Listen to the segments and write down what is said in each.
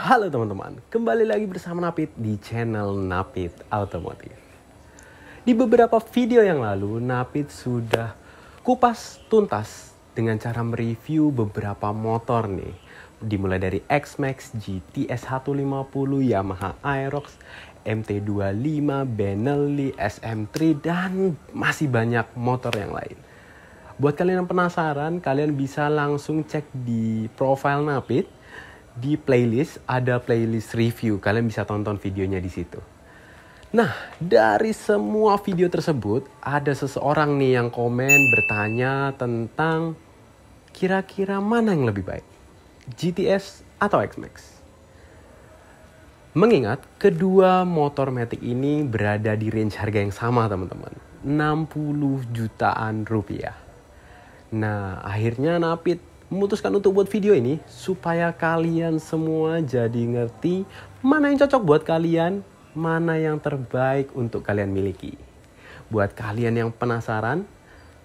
Halo teman-teman, kembali lagi bersama Napit di channel Napit Automotif. Di beberapa video yang lalu, Napit sudah kupas tuntas dengan cara mereview beberapa motor nih. Dimulai dari X-Max, GTS 150, Yamaha Aerox, MT25, Benelli, SM3, dan masih banyak motor yang lain. Buat kalian yang penasaran, kalian bisa langsung cek di profile Napit. Di playlist ada playlist review, kalian bisa tonton videonya di situ. Nah, dari semua video tersebut ada seseorang nih yang komen bertanya tentang kira-kira mana yang lebih baik, GTS atau X-Max. Mengingat kedua motor matic ini berada di range harga yang sama teman-teman, 60 jutaan rupiah. Nah, akhirnya Napit memutuskan untuk buat video ini supaya kalian semua jadi ngerti mana yang cocok buat kalian, mana yang terbaik untuk kalian miliki. Buat kalian yang penasaran,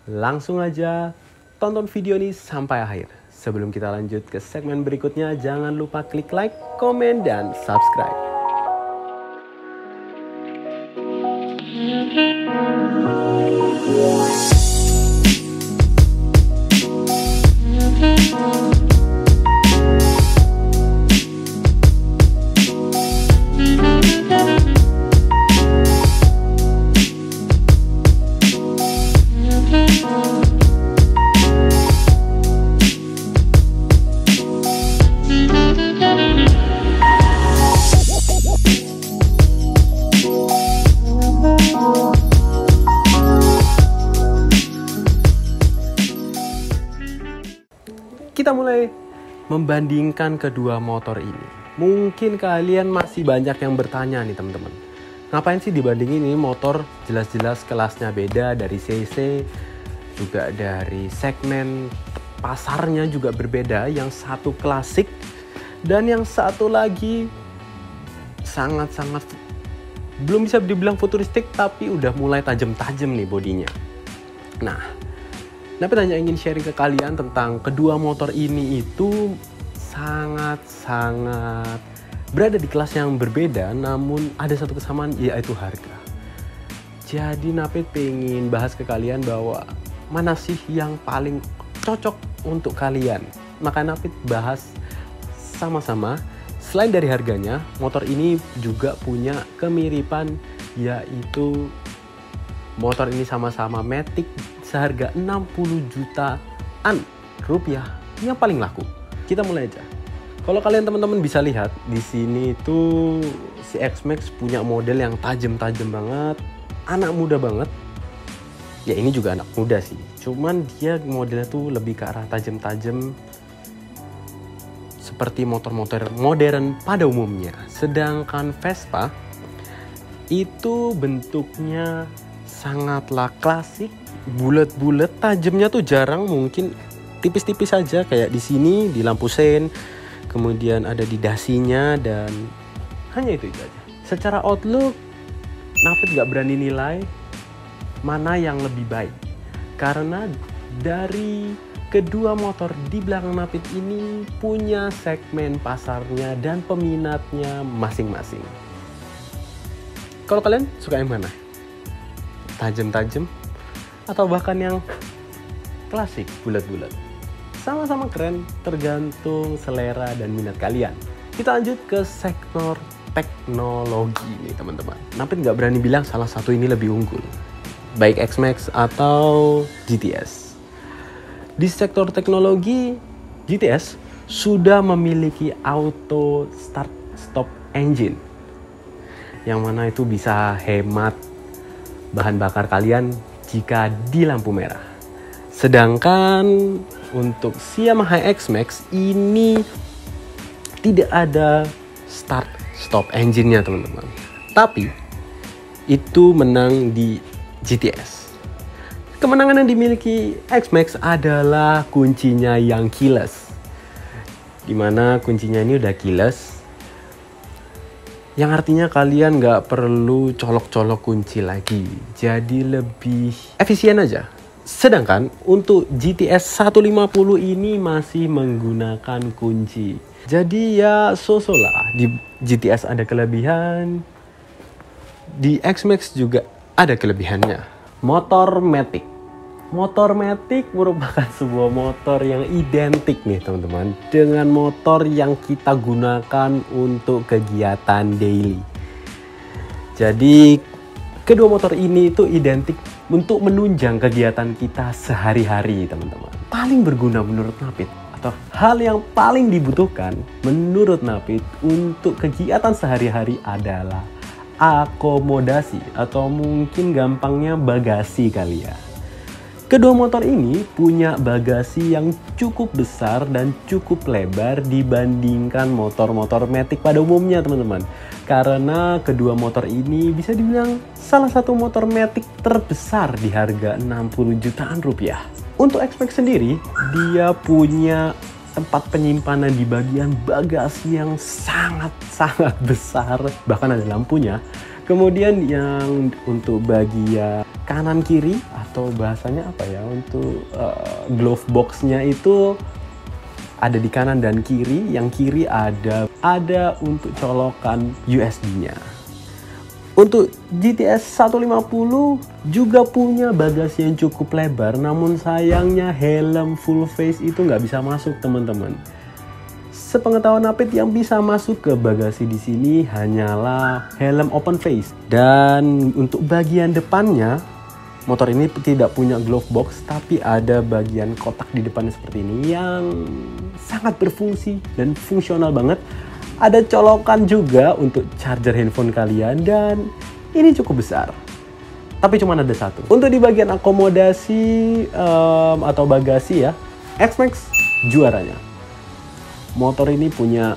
langsung aja tonton video ini sampai akhir. Sebelum kita lanjut ke segmen berikutnya, jangan lupa klik like, komen, dan subscribe. Kita mulai membandingkan kedua motor ini. Mungkin kalian masih banyak yang bertanya nih teman-teman. Ngapain sih dibandingin ini motor jelas-jelas kelasnya beda dari CC, juga dari segmen pasarnya juga berbeda. Yang satu klasik dan yang satu lagi sangat-sangat belum bisa dibilang futuristik tapi udah mulai tajam-tajam nih bodinya. Nah, Napit hanya ingin sharing ke kalian tentang kedua motor ini itu sangat-sangat berada di kelas yang berbeda, namun ada satu kesamaan yaitu harga. Jadi Napit pengen bahas ke kalian bahwa mana sih yang paling cocok untuk kalian. Maka Napit bahas sama-sama. Selain dari harganya, motor ini juga punya kemiripan, yaitu motor ini sama-sama matic seharga 60 jutaan rupiah yang paling laku. Kita mulai aja. Kalau kalian teman-teman bisa lihat di sini tuh si X-Max punya model yang tajam-tajam banget, anak muda banget. Ya ini juga anak muda sih. Cuman dia modelnya tuh lebih ke arah tajam-tajam seperti motor-motor modern pada umumnya. Sedangkan Vespa itu bentuknya sangatlah klasik, bulat-bulat, tajamnya tuh jarang, mungkin tipis-tipis saja kayak di sini di lampu sen, kemudian ada di dasinya dan hanya itu aja. Secara outlook, Napit nggak berani nilai mana yang lebih baik karena dari kedua motor di belakang Napit ini punya segmen pasarnya dan peminatnya masing-masing. Kalau kalian suka yang mana? Tajam-tajam atau bahkan yang klasik bulat-bulat? Sama-sama keren, tergantung selera dan minat kalian. Kita lanjut ke sektor teknologi nih teman-teman. Napit nggak berani bilang salah satu ini lebih unggul, baik X-Max atau GTS. Di sektor teknologi, GTS sudah memiliki auto start stop engine, yang mana itu bisa hemat bahan bakar kalian jika di lampu merah. Sedangkan untuk si Yamaha X-Max ini tidak ada start stop engine-nya teman-teman. Tapi itu menang di GTS. Kemenangan yang dimiliki X-Max adalah kuncinya yang keyless. Dimana kuncinya ini udah keyless, yang artinya kalian nggak perlu colok-colok kunci lagi. Jadi lebih efisien aja. Sedangkan untuk GTS 150 ini masih menggunakan kunci. Jadi ya so-so lah. Di GTS ada kelebihan, di X-Max juga ada kelebihannya. Motor Matic. Motor Matic merupakan sebuah motor yang identik nih teman-teman dengan motor yang kita gunakan untuk kegiatan daily. Jadi kedua motor ini itu identik untuk menunjang kegiatan kita sehari-hari teman-teman. Paling berguna menurut Napit atau hal yang paling dibutuhkan menurut Napit untuk kegiatan sehari-hari adalah akomodasi atau mungkin gampangnya bagasi kali ya. Kedua motor ini punya bagasi yang cukup besar dan cukup lebar dibandingkan motor-motor Matic pada umumnya teman-teman. Karena kedua motor ini bisa dibilang salah satu motor Matic terbesar di harga 60 jutaan rupiah. Untuk X-Max sendiri, dia punya tempat penyimpanan di bagian bagasi yang sangat-sangat besar, bahkan ada lampunya. Kemudian yang untuk bagian kanan kiri atau bahasanya apa ya, untuk glove boxnya itu ada di kanan dan kiri. Yang kiri ada untuk colokan USB-nya. Untuk GTS 150 juga punya bagasi yang cukup lebar, namun sayangnya helm full face itu nggak bisa masuk teman-teman. Sepengetahuan Napit yang bisa masuk ke bagasi di sini hanyalah helm open face. Dan untuk bagian depannya, motor ini tidak punya glove box, tapi ada bagian kotak di depannya seperti ini yang sangat berfungsi dan fungsional banget. Ada colokan juga untuk charger handphone kalian dan ini cukup besar. Tapi cuma ada satu. Untuk di bagian akomodasi atau bagasi ya, X-Max juaranya. Motor ini punya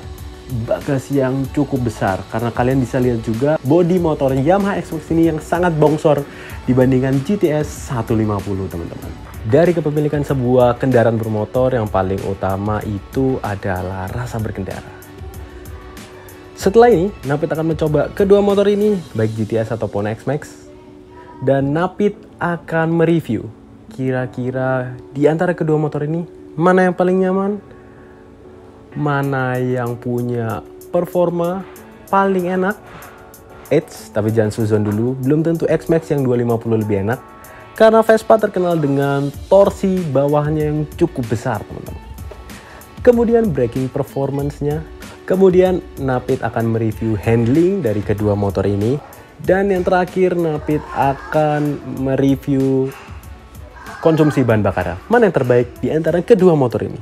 bagasi yang cukup besar karena kalian bisa lihat juga bodi motor Yamaha X-Max ini yang sangat bongsor dibandingkan GTS 150 teman-teman. Dari kepemilikan sebuah kendaraan bermotor yang paling utama itu adalah rasa berkendara. Setelah ini, Napit akan mencoba kedua motor ini, baik GTS ataupun X-Max. Dan Napit akan mereview kira-kira di antara kedua motor ini mana yang paling nyaman, mana yang punya performa paling enak. Tapi jangan suzon dulu, belum tentu X-Max yang 250 lebih enak. Karena Vespa terkenal dengan torsi bawahnya yang cukup besar teman-teman. Kemudian braking performance-nya. Kemudian Napit akan mereview handling dari kedua motor ini. Dan yang terakhir Napit akan mereview konsumsi bahan bakar. Mana yang terbaik di antara kedua motor ini?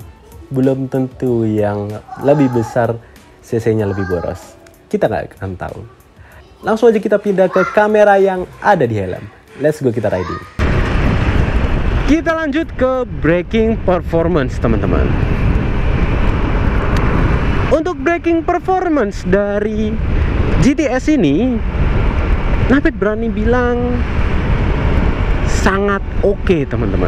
Belum tentu yang lebih besar cc-nya lebih boros. Kita nggak akan tahu. Langsung aja kita pindah ke kamera yang ada di helm. Let's go, kita riding. Kita lanjut ke braking performance teman-teman. Untuk braking performance dari GTS ini, Napit berani bilang sangat oke teman-teman.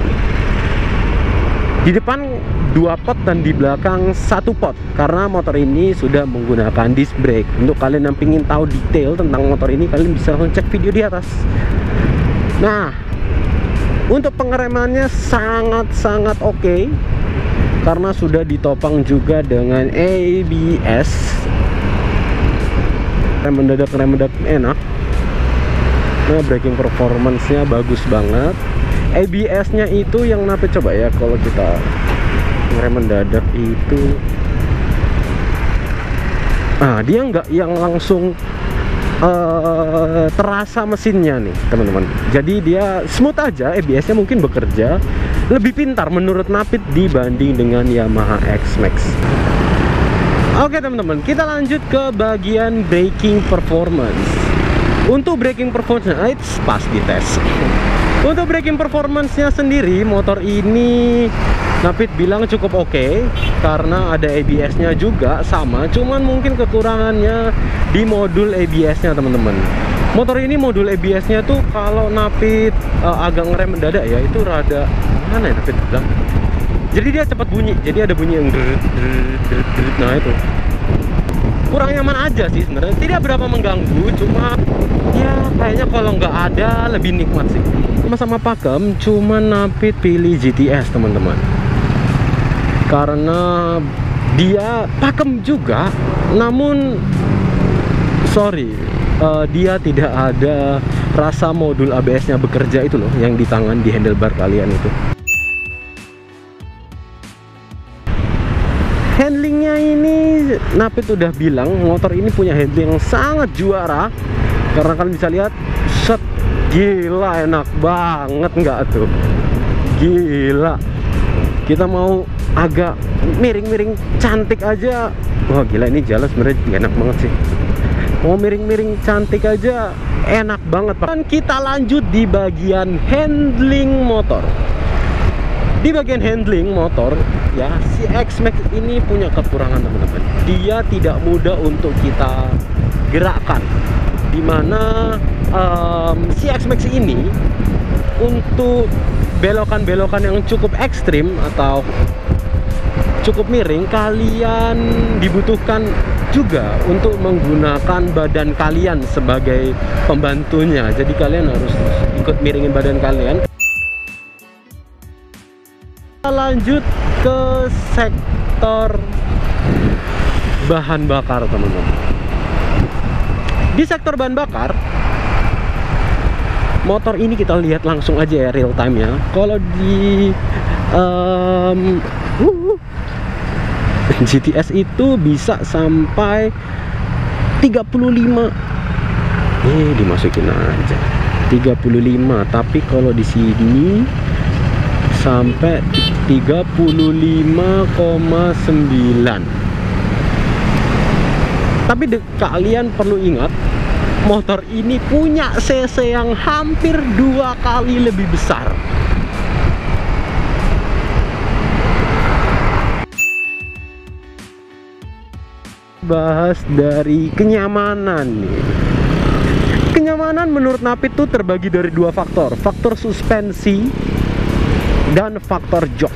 Di depan 2 pot dan di belakang 1 pot karena motor ini sudah menggunakan disc brake. Untuk kalian yang ingin tahu detail tentang motor ini, kalian bisa cek video di atas. Nah, untuk pengeremannya sangat-sangat oke karena sudah ditopang juga dengan ABS. Rem mendadak enak. Nah, braking performance-nya bagus banget. ABS-nya itu yang Napit coba ya, kalau kita ngerem mendadak itu dia nggak yang langsung terasa mesinnya nih teman-teman. Jadi dia smooth aja, ABS-nya mungkin bekerja lebih pintar menurut Napit dibanding dengan Yamaha X-Max. Oke teman-teman, kita lanjut ke bagian braking performance. Untuk braking performance pas dites. Untuk braking performance-nya sendiri, motor ini Napit bilang cukup oke karena ada ABS-nya juga sama, cuman mungkin kekurangannya di modul ABS-nya teman-teman. Motor ini modul ABS-nya tuh kalau Napit agak ngerem mendadak ya, itu rada mana ya Napit bilang. Jadi dia cepat bunyi, jadi ada bunyi yang nah itu. kurang nyaman aja sih sebenarnya, tidak berapa mengganggu, cuma ya kayaknya kalau nggak ada lebih nikmat sih. Sama-sama pakem, cuma Napit pilih GTS teman-teman, karena dia pakem juga, namun sorry, dia tidak ada rasa modul ABS-nya bekerja itu loh, yang di tangan, di handlebar kalian itu. Handlingnya ini Napit udah bilang motor ini punya handling yang sangat juara, karena kalian bisa lihat, set, gila enak banget nggak tuh, gila. Kita mau agak miring-miring cantik aja, wah gila, ini jalan sebenarnya enak banget sih. Mau miring-miring cantik aja enak banget. Dan kita lanjut di bagian handling motor. Di bagian handling motor ya, si X-Max ini punya kekurangan teman-teman. Dia tidak mudah untuk kita gerakkan, dimana si X-Max ini untuk belokan-belokan yang cukup ekstrim atau cukup miring, kalian dibutuhkan juga untuk menggunakan badan kalian sebagai pembantunya. Jadi kalian harus ikut miringin badan kalian. Lanjut ke sektor bahan bakar teman-teman. Di sektor bahan bakar, motor ini kita lihat langsung aja ya real time nya. Kalau di GTS itu bisa sampai 35. Dimasukin aja 35, tapi kalau di sini sampai 35,9. Tapi kalian perlu ingat, motor ini punya cc yang hampir 2 kali lebih besar. Bahas dari kenyamanan nih. Kenyamanan menurut Napit tuh terbagi dari 2 faktor. Faktor suspensi dan faktor jok.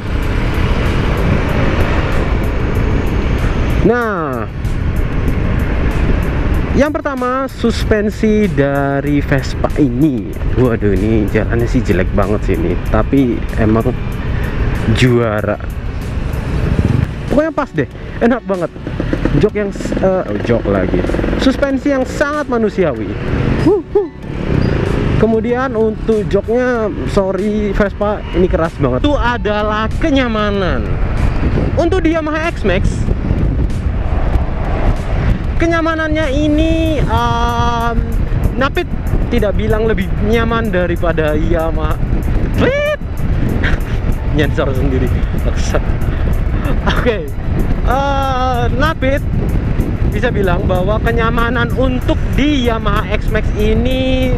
Nah, yang pertama, suspensi dari Vespa ini. Waduh, ini jalannya sih jelek banget sih ini, tapi emang juara. Pokoknya pas deh, enak banget. Jok yang jok lagi. Suspensi yang sangat manusiawi. Kemudian untuk joknya, sorry Vespa, ini keras banget. Itu adalah kenyamanan. Untuk di Yamaha X-Max, kenyamanannya ini Napit tidak bilang lebih nyaman daripada Yamaha. Nyensor sendiri. Oke. Napit bisa bilang bahwa kenyamanan untuk di Yamaha X-Max ini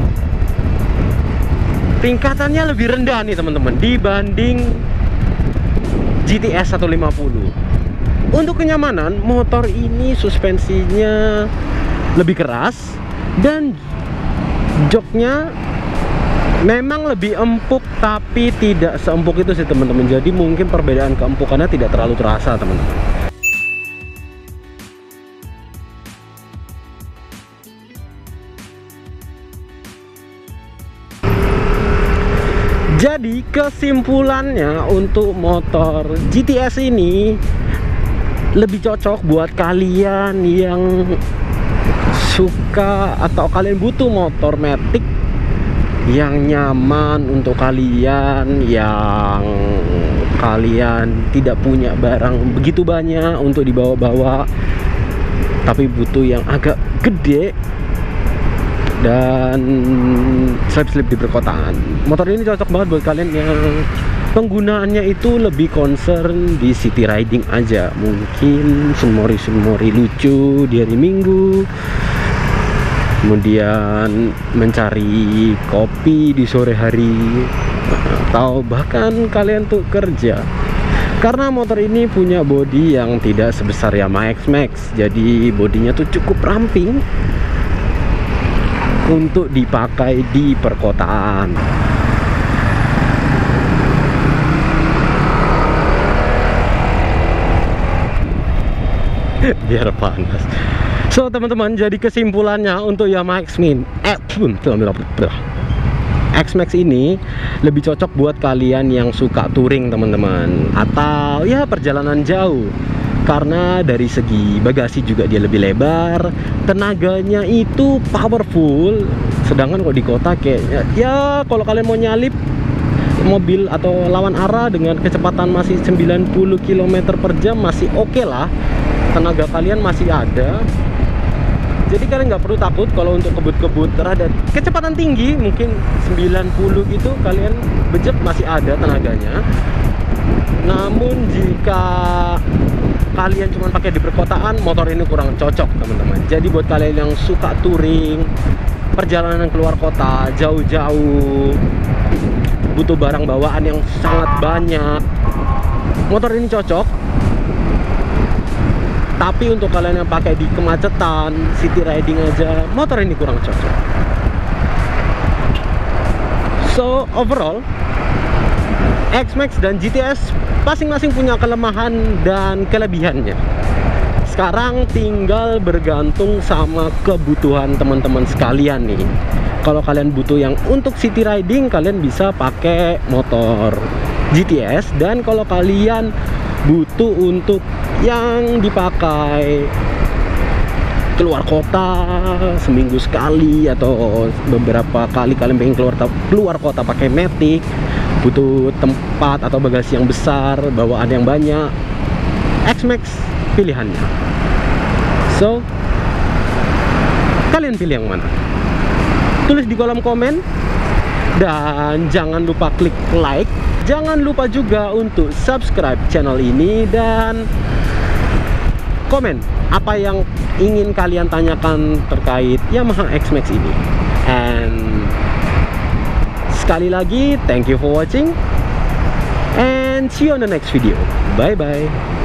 tingkatannya lebih rendah nih teman-teman dibanding GTS 150. Untuk kenyamanan, motor ini suspensinya lebih keras dan joknya memang lebih empuk, tapi tidak seempuk itu sih teman-teman. Jadi mungkin perbedaan keempukannya tidak terlalu terasa teman-teman. Jadi kesimpulannya, untuk motor GTS ini lebih cocok buat kalian yang suka atau kalian butuh motor matic yang nyaman, untuk kalian yang kalian tidak punya barang begitu banyak untuk dibawa-bawa, tapi butuh yang agak gede dan slip-slip di perkotaan. Motor ini cocok banget buat kalian yang penggunaannya itu lebih concern di city riding aja. Mungkin sunmori lucu di hari Minggu, kemudian mencari kopi di sore hari, atau bahkan kalian tuh kerja. Karena motor ini punya bodi yang tidak sebesar Yamaha X-Max, jadi bodinya tuh cukup ramping untuk dipakai di perkotaan. Biar panas. So teman-teman, jadi kesimpulannya untuk Yamaha X-Max ini lebih cocok buat kalian yang suka touring teman-teman, atau ya perjalanan jauh. Karena dari segi bagasi juga dia lebih lebar, tenaganya itu powerful. Sedangkan kok di kota kayaknya ya kalau kalian mau nyalip mobil atau lawan arah dengan kecepatan masih 90 km per jam masih oke lah, tenaga kalian masih ada. Jadi kalian nggak perlu takut kalau untuk kebut-kebut rada kecepatan tinggi, mungkin 90 gitu kalian bejek masih ada tenaganya. Namun jika kalian cuma pakai di perkotaan, motor ini kurang cocok teman-teman. Jadi buat kalian yang suka touring, perjalanan keluar kota jauh-jauh, butuh barang bawaan yang sangat banyak, motor ini cocok. Tapi untuk kalian yang pakai di kemacetan, city riding aja, motor ini kurang cocok. So overall, X-Max dan GTS masing-masing punya kelemahan dan kelebihannya. Sekarang tinggal bergantung sama kebutuhan teman-teman sekalian nih. Kalau kalian butuh yang untuk city riding, kalian bisa pakai motor GTS. Dan kalau kalian butuh untuk yang dipakai keluar kota seminggu sekali atau beberapa kali kalian pengen keluar kota pakai Matic, butuh tempat atau bagasi yang besar, bawaan yang banyak, X-Max pilihannya. So kalian pilih yang mana? Tulis di kolom komen. Dan jangan lupa klik like. Jangan lupa juga untuk subscribe channel ini dan komen apa yang ingin kalian tanyakan terkait Yamaha X-Max ini. And sekali lagi, thank you for watching and see you on the next video. Bye bye.